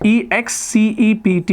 EXCEPT,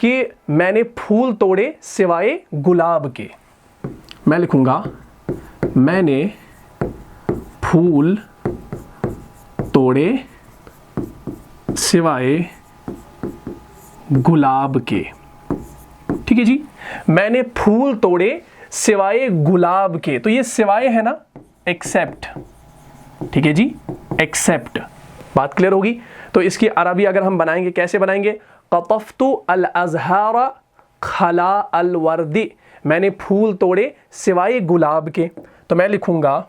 کہ میں نے پھول توڑے سوائے گلاب کے. میں لکھوں گا میں نے پھول توڑے سوائے گلاب کے. ٹھیک ہے جی, میں نے پھول توڑے سوائے گلاب کے. تو یہ سوائے ہے نا, ایکسیپٹ. ٹھیک ہے جی, ایکسیپٹ. بات کلیئر ہوگی. تو اس کی عربی اگر ہم بنائیں گے, کیسے بنائیں گے؟ قطفت الازہار خلا الورد. میں نے پھول توڑے سوائے گلاب کے. تو میں لکھوں گا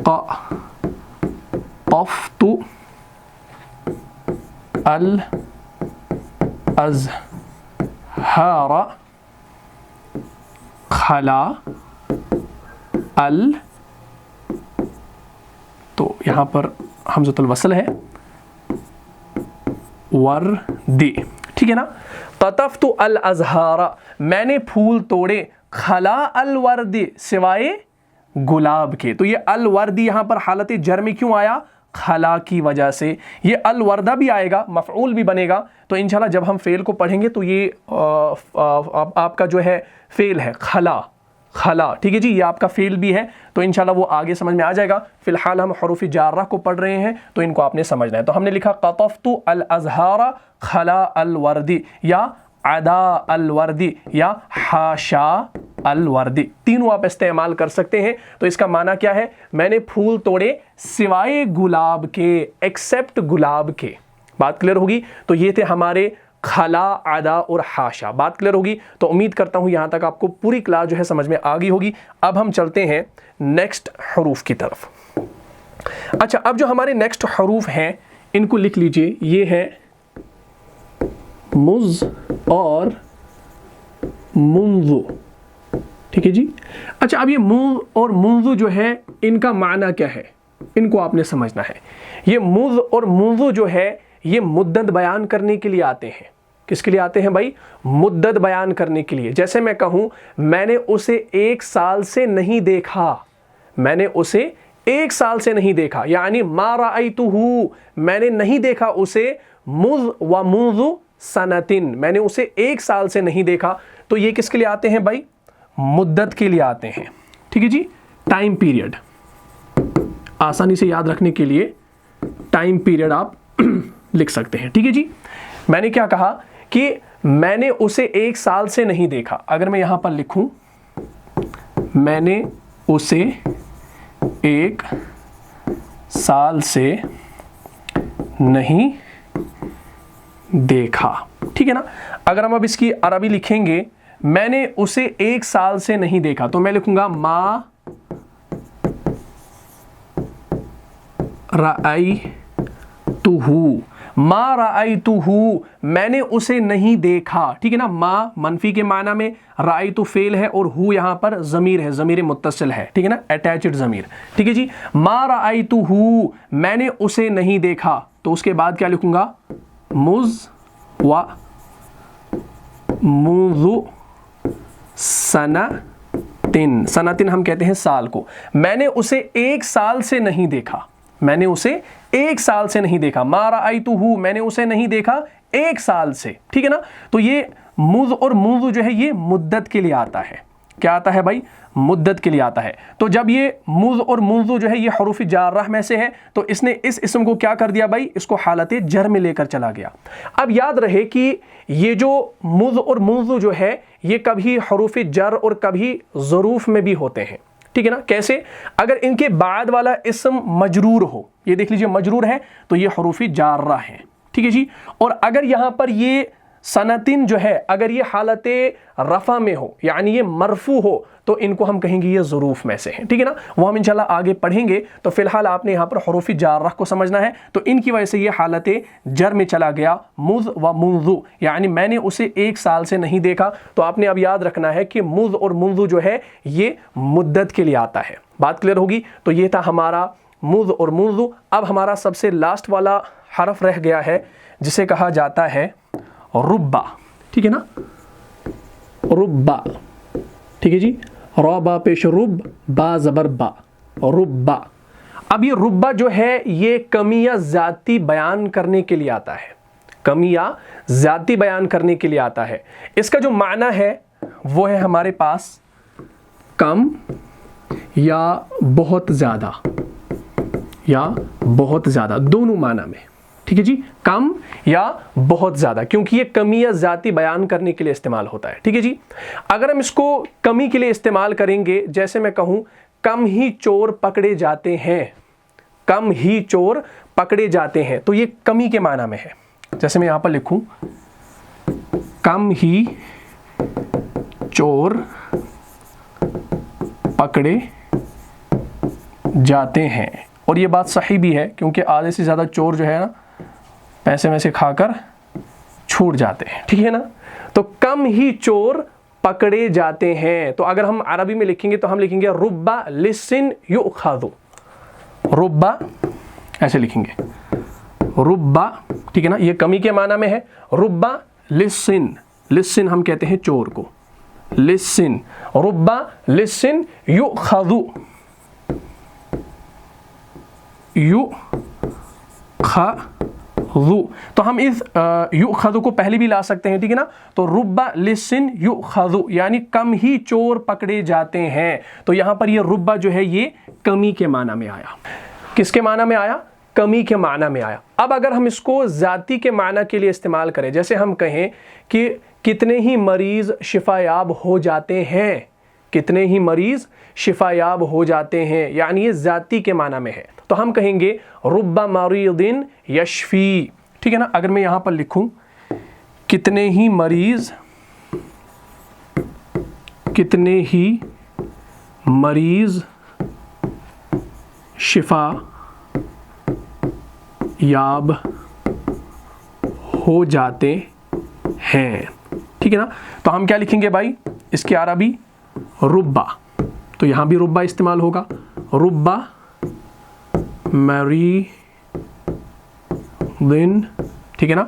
قطفت الازہار خلا تو یہاں پر حمزۃ الوصل ہے, وردی. ٹھیک ہے نا. قطفت الازہار, میں نے پھول توڑے, خلا الورد, سوائے گلاب کے. تو یہ الوردی یہاں پر حالت جر میں کیوں آیا؟ خلا کی وجہ سے. یہ الوردہ بھی آئے گا, مفعول بھی بنے گا. تو انشاءاللہ جب ہم فعل کو پڑھیں گے تو یہ آپ کا جو ہے فعل ہے خلا. خلا. ٹھیک ہے جی, یہ آپ کا فعل بھی ہے. تو انشاءاللہ وہ آگے سمجھ میں آ جائے گا. فی الحال ہم حروف جارہ کو پڑھ رہے ہیں تو ان کو آپ نے سمجھنا ہے. تو ہم نے لکھا قطفت الازہار خلا الوردی, یا عدا الوردی, یا حاشا الوردی. تینوں آپ استعمال کر سکتے ہیں. تو اس کا معنی کیا ہے؟ میں نے پھول توڑے سوائے گلاب کے, ایکسیپٹ گلاب کے. بات کلیئر ہوگی. تو یہ تھے ہمارے خلا, عدا اور حاشا. بات کلیئر ہوگی. تو امید کرتا ہوں یہاں تک آپ کو پوری کلاس جو ہے سمجھ میں آ گئی ہوگی. اب ہم چلتے ہیں نیکسٹ حروف کی طرف. اچھا, اب جو ہمارے نیکسٹ حروف ہیں ان کو لکھ لیجئے. یہ ہے مز اور منذ. ٹھیک ہے جی. اچھا, اب یہ مز اور منذ جو ہے ان کا معنی کیا ہے, ان کو آپ نے سمجھنا ہے. یہ مز اور منذ جو ہے یہ مدت بیان کرنے کے لیے آتے ہیں. کس کے لیے آتے ہیں بھائی؟ مدت بیان کرنے کے لیے. جیسے میں کہوں میں نے اسے 1 سال سے نہیں دیکھا, میں نے اسے 1 سال سے نہیں دیکھا, یعنی ما رأیتہ, میں نے نہیں دیکھا اسے, مذ و منذ سنتن, میں نے اسے 1 سال سے نہیں دیکھا. تو یہ کس کے لیے آتے ہیں بھائی؟ مدت کے لیے آتے ہیں. ٹھیک ہے جی, ٹائم پیریڈ. آسانی سے یاد رکھنے کے لیے ٹائم پیریڈ آپ لکھ سکتے ہیں. ٹھیک ہے جی. میں نے کیا کہا کہ میں نے اسے 1 سال سے نہیں دیکھا. اگر میں یہاں پر لکھوں میں نے اسے 1 سال سے نہیں دیکھا. ٹھیک ہے نا. اگر ہم اب اس کی عربی لکھیں گے, میں نے اسے 1 سال سے نہیں دیکھا, تو میں لکھوں گا ما رأیتہ, ما رأیتہ, میں نے اسے نہیں دیکھا. ٹھیک ہے نا. ما منفی کے معنی میں, رأیتہ فعل ہے اور ہو یہاں پر ضمیر ہے, ضمیر متصل ہے. ٹھیک ہے نا, اٹیچڈ ضمیر. ٹھیک ہے جی. ما رأیتہ, میں نے اسے نہیں دیکھا. تو اس کے بعد کیا لکھوں گا؟ مز و منذ سنتن. سنتن ہم کہتے ہیں سال کو. میں نے اسے 1 سال سے نہیں دیکھا, میں نے اسے 1 سال سے نہیں دیکھا. ما رأیتہ, میں نے اسے نہیں دیکھا 1 سال سے. ٹھیک ہے نا. تو یہ مذ اور منذ جو ہے یہ مدت کے لیے آتا ہے. کیا آتا ہے بھائی؟ مدت کے لیے آتا ہے. تو جب یہ مذ اور منذ جو ہے یہ حروف جارہ میں سے ہے تو اس نے اس اسم کو کیا کر دیا بھائی؟ اس کو حالت جر میں لے کر چلا گیا. اب یاد رہے کہ یہ جو مذ اور منذ جو ہے یہ کبھی حروف جر اور کبھی ظروف میں بھی ہوتے ہیں. ٹھیک ہے نا. کیسے؟ اگر ان کے بعد والا اسم مجرور ہو, یہ دیکھ لیجئے مجرور ہے تو یہ حروف جارہ ہیں. ٹھیک ہے جی. اور اگر یہاں پر یہ سنتن جو ہے اگر یہ حالت رفع میں ہو یعنی یہ مرفوع ہو تو ان کو ہم کہیں گے یہ ظروف میں سے ہیں. ٹھیک ہے نا. وہ ہم انشاءاللہ آگے پڑھیں گے. تو فی الحال آپ نے یہاں پر حروف جارہ کو سمجھنا ہے. تو ان کی وجہ سے یہ حالت جر میں چلا گیا, مذ و منذ, یعنی میں نے اسے 1 سال سے نہیں دیکھا. تو آپ نے اب یاد رکھنا ہے کہ مذ اور منذ جو ہے یہ مدت کے لیے آتا ہے. بات کلیئر ہوگی. تو یہ تھا ہمارا مذ اور منذ. اب ہمارا سب سے لاسٹ والا حرف رہ گیا ہے جسے کہا جاتا ہے ربا. ٹھیک ہے نا. ربا. ٹھیک ہے جی. را با پیش رب, با زبر با, ربا. اب یہ ربا جو ہے یہ کمی یا زیادتی بیان کرنے کے لیے آتا ہے. کمی یا زیادتی بیان کرنے کے لیے آتا ہے۔ اس کا جو معنی ہے وہ ہے ہمارے پاس کم یا بہت زیادہ، یا بہت زیادہ، دونوں معنی میں، ٹھیک ہے جی، کم یا بہت زیادہ، کیونکہ یہ کمی یا زیادتی بیان کرنے کے لیے استعمال ہوتا ہے، ٹھیک ہے جی۔ اگر ہم اس کو کمی کے لیے استعمال کریں گے، جیسے میں کہوں کم ہی چور پکڑے جاتے ہیں، کم ہی چور پکڑے جاتے ہیں، تو یہ کمی کے معنی میں ہے۔ جیسے میں یہاں پر لکھوں کم ہی چور پکڑے جاتے ہیں، اور یہ بات صحیح بھی ہے، کیونکہ آدھے سے زیادہ چور جو ہے نا پیسے میں سے کھا کر چھوٹ جاتے ہیں، ٹھیک ہے نا۔ تو کم ہی چور پکڑے جاتے ہیں، تو اگر ہم عربی میں لکھیں گے تو ہم لکھیں گے رب لسن یؤخذ، رب ایسے لکھیں گے، رب، ٹھیک ہے نا، یہ کمی کے معنی میں ہے۔ رب لسن، لسن ہم کہتے ہیں چور کو، لسن، رب لسن یؤخذ، تو ہم اس یؤخذ کو پہلے بھی لا سکتے ہیں، ٹھیک ہے نا۔ تو رب لسن یؤخذ یعنی کم ہی چور پکڑے جاتے ہیں، تو یہاں پر یہ رب جو ہے یہ کمی کے معنی میں آیا۔ کس کے معنی میں آیا؟ کمی کے معنی میں آیا۔ اب اگر ہم اس کو زیادتی کے معنی کے لیے استعمال کریں، جیسے ہم کہیں کہ کتنے ہی مریض شفا یاب ہو جاتے ہیں، کتنے ہی مریض شفا یاب ہو جاتے ہیں، یعنی یہ زیادتی کے معنی میں ہے، تو ہم کہیں گے رب مریض یشفی، ٹھیک ہے نا۔ اگر میں یہاں پر لکھوں کتنے ہی مریض، کتنے ہی مریض شفا یاب ہو جاتے ہیں، ٹھیک ہے نا، تو ہم کیا لکھیں گے بھائی؟ اس کی عربی ربا، تو یہاں بھی ربا استعمال ہوگا، ربا مریض، ٹھیک ہے نا،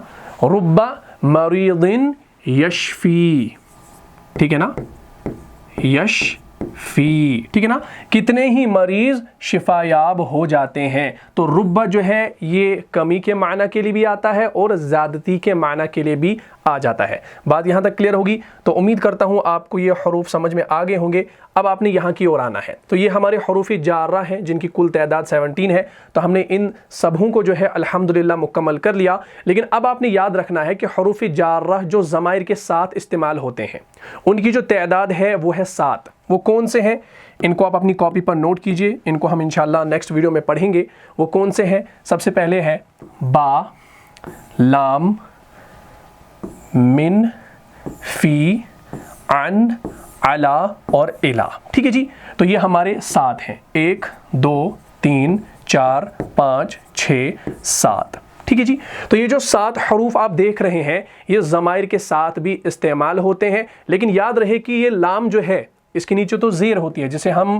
ربا مریض یشفی، ٹھیک ہے نا، یشفی، ٹھیک ہے نا، کتنے ہی مریض شفا یاب ہو جاتے ہیں۔ تو ربا جو ہے یہ کمی کے معنی کے لیے بھی آتا ہے اور زیادتی کے معنی کے لیے بھی آ جاتا ہے۔ بات یہاں تک کلیئر ہوگی؟ تو امید کرتا ہوں آپ کو یہ حروف سمجھ میں آگے ہوں گے۔ اب آپ نے یہاں کی اور آنا ہے، تو یہ ہمارے حروف جارہ ہیں جن کی کل تعداد 17 ہے، تو ہم نے ان سبھوں کو جو ہے الحمدللہ مکمل کر لیا۔ لیکن اب آپ نے یاد رکھنا ہے کہ حروف جارہ جو ضمائر کے ساتھ استعمال ہوتے ہیں ان کی جو تعداد ہے وہ ہے 7۔ وہ کون سے ہیں؟ ان کو آپ اپنی کاپی پر نوٹ کیجئے، ان کو ہم انشاءاللہ نیکسٹ ویڈیو میں پڑھیں گے۔ وہ کون سے ہیں؟ سب سے پہلے ہے با، لام، من، فی، عن، علا اور الا، ٹھیک ہے جی۔ تو یہ ہمارے 7 ہیں، 1 2 3 4 5 6 7، ٹھیک ہے جی۔ تو یہ جو 7 حروف آپ دیکھ رہے ہیں یہ ضمائر کے ساتھ بھی استعمال ہوتے ہیں، لیکن یاد رہے کہ یہ لام جو ہے اس کے نیچے تو زیر ہوتی ہے جسے ہم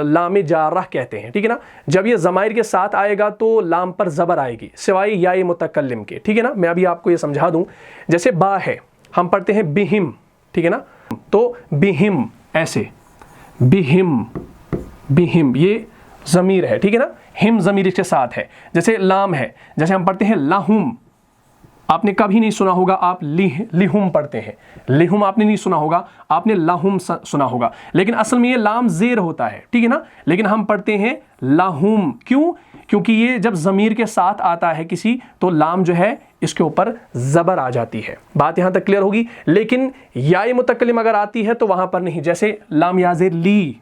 لام جارہ کہتے ہیں، ٹھیک ہے نا۔ جب یہ ضمائر کے ساتھ آئے گا تو لام پر زبر آئے گی سوائے یا متکلم کے، ٹھیک ہے نا۔ میں ابھی آپ کو یہ سمجھا دوں، جیسے با ہے ہم پڑھتے ہیں بہم، ٹھیک ہے نا، تو بہم ایسے، بہم، بہم یہ ضمیر ہے، ٹھیک ہے نا، ہم ضمیر اس کے ساتھ ہے۔ جیسے لام ہے، جیسے ہم پڑھتے ہیں لہم، آپ نے کبھی نہیں سنا ہوگا آپ لہم پڑھتے ہیں، لہم آپ نے نہیں سنا ہوگا، آپ نے لہم سنا ہوگا، لیکن اصل میں یہ لام زیر ہوتا ہے، ٹھیک ہے نا، لیکن ہم پڑھتے ہیں لہم، کیوں؟ کیونکہ یہ جب ضمیر کے ساتھ آتا ہے کسی تو لام جو ہے اس کے اوپر زبر آ جاتی ہے۔ بات یہاں تک کلیئر ہوگی؟ لیکن یا متکلم اگر آتی ہے تو وہاں پر نہیں، جیسے لام یا زیر لی،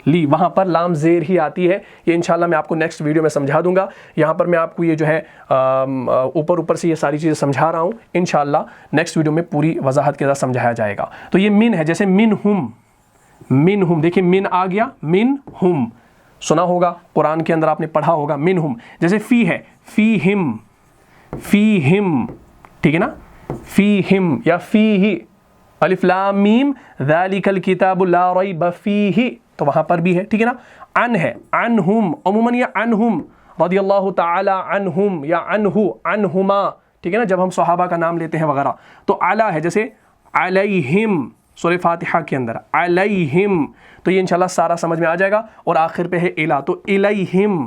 لی وہاں پر لام زیر ہی آتی ہے۔ یہ انشاءاللہ میں آپ کو نیکسٹ ویڈیو میں سمجھا دوں گا، یہاں پر میں آپ کو یہ جو ہے اوپر سے یہ ساری چیزیں سمجھا رہا ہوں، انشاءاللہ نیکسٹ ویڈیو میں پوری وضاحت کے ساتھ سمجھایا جائے گا۔ تو یہ من ہے، جیسے من ہم، من ہم، دیکھیں من آ گیا، من ہم سنا ہوگا، قرآن کے اندر آپ نے پڑھا ہوگا، من ہم۔ جیسے فی ہے، فی ہم، فی ہم، ٹھیک ہے نا، فی ہم یا فی ہی، الف لام میم ذالک الکتاب لا ریب فیہ، تو وہاں پر بھی ہے، ٹھیک ہے نا۔ عن ہے، عنہم، عموماً یہ عنہم رضی اللہ تعالی عنہم یا عنہ، عنہما، ٹھیک ہے نا، جب ہم صحابہ کا نام لیتے ہیں وغیرہ۔ تو علی ہے، جیسے علیہم سورہ فاتحہ کے اندر علیہم، تو یہ انشاءاللہ سارا سمجھ میں آ جائے گا۔ اور آخر پہ ہے الا، تو الیہم،